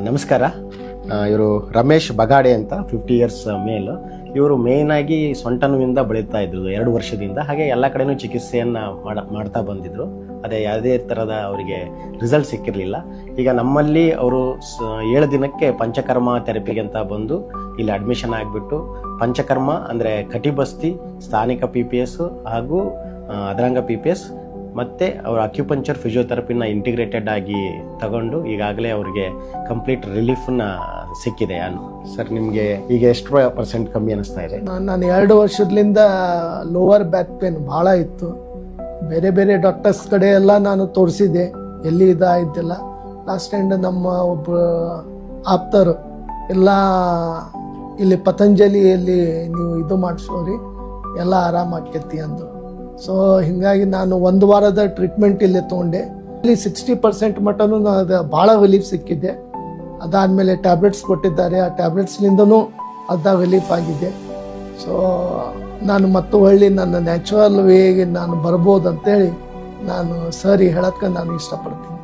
ನಮಸ್ಕಾರ. ಇವರು ರಮೇಶ್ ಬಗಾಡೆ ಅಂತ 50 ಇಯರ್ಸ್ ಮೇಲ್. ಇವರು ಮೇನ್ ಆಗಿ ಸೊಂಟ ನೋವಿಂದ ಬಳಲ್ತಾ ಇದ್ರು 2 ವರ್ಷದಿಂದ. ಹಾಗೆ ಎಲ್ಲ ಕಡೆನೂ ಚಿಕಿತ್ಸೆಯನ್ನು ಮಾಡ್ತಾ ಬಂದಿದ್ರು. ಅದೇ ಯಾವುದೇ ಥರದ ಅವರಿಗೆ ರಿಸಲ್ಟ್ ಸಿಕ್ಕಿರಲಿಲ್ಲ. ಈಗ ನಮ್ಮಲ್ಲಿ ಅವರು 7 ದಿನಕ್ಕೆ ಪಂಚಕರ್ಮ ಥೆರಪಿಗೆ ಅಂತ ಬಂದು ಇಲ್ಲಿ ಅಡ್ಮಿಷನ್ ಆಗಿಬಿಟ್ಟು ಪಂಚಕರ್ಮ ಅಂದರೆ ಕಟಿಬಸ್ತಿ, ಸ್ಥಾನಿಕ PPS ಹಾಗೂ ಅದರಂಗ PPS ಮತ್ತು ಅವರ ಅಕ್ಯುಪಂಚರ್ ಫಿಸಿಯೋಥೆರಪಿನ ಇಂಟಿಗ್ರೇಟೆಡ್ ಆಗಿ ತಗೊಂಡು ಈಗಾಗಲೇ ಅವರಿಗೆ ಕಂಪ್ಲೀಟ್ ರಿಲೀಫ್ನ ಸಿಕ್ಕಿದೆ. ಸರ್, ನಿಮಗೆ ಈಗ ಎಷ್ಟು % ಕಮ್ಮಿ ಅನಿಸ್ತಾ ಇದೆ? ನಾನು 2 ವರ್ಷದಿಂದ ಲೋವರ್ ಬ್ಯಾಕ್ ಪೇನ್ ಭಾಳ ಇತ್ತು. ಬೇರೆ ಬೇರೆ ಡಾಕ್ಟರ್ಸ್ ಕಡೆ ಎಲ್ಲ ನಾನು ತೋರಿಸಿದೆ, ಎಲ್ಲಿ ಇದಾಯ್ತಿಲ್ಲ. ಲಾಸ್ಟ್ ಟೈಮ್ ನಮ್ಮ ಒಬ್ಬರು ಆಪ್ತರು ಎಲ್ಲ ಇಲ್ಲಿ ಪತಂಜಲಿಯಲ್ಲಿ ನೀವು ಇದು ಮಾಡಿಸೋರಿ ಎಲ್ಲ ಆರಾಮಾಗ್ತೈತಿ ಅಂದರು. ಸೊ ಹೀಗಾಗಿ ನಾನು 1 ವಾರದ ಟ್ರೀಟ್ಮೆಂಟ್ ಇಲ್ಲೇ ತೊಗೊಂಡೆ. ಇಲ್ಲಿ 60% ಮಟನೂ ಅದು ಭಾಳ ರಿಲೀಫ್ ಸಿಕ್ಕಿದೆ. ಅದಾದಮೇಲೆ ಟ್ಯಾಬ್ಲೆಟ್ಸ್ ಕೊಟ್ಟಿದ್ದಾರೆ, ಆ ಟ್ಯಾಬ್ಲೆಟ್ಸ್ಲಿಂದನೂ ಅರ್ಧ ರಿಲೀಫ್ ಆಗಿದೆ. ಸೊ ನಾನು ಮತ್ತು ಹೊಳ್ಳಿ ನನ್ನ ನ್ಯಾಚುರಲ್ ವೇಗೆ ನಾನು ಬರ್ಬೋದು ಅಂತೇಳಿ ನಾನು ಸರಿ ಹೇಳಕ್ಕೆ ನಾನು ಇಷ್ಟಪಡ್ತೀನಿ.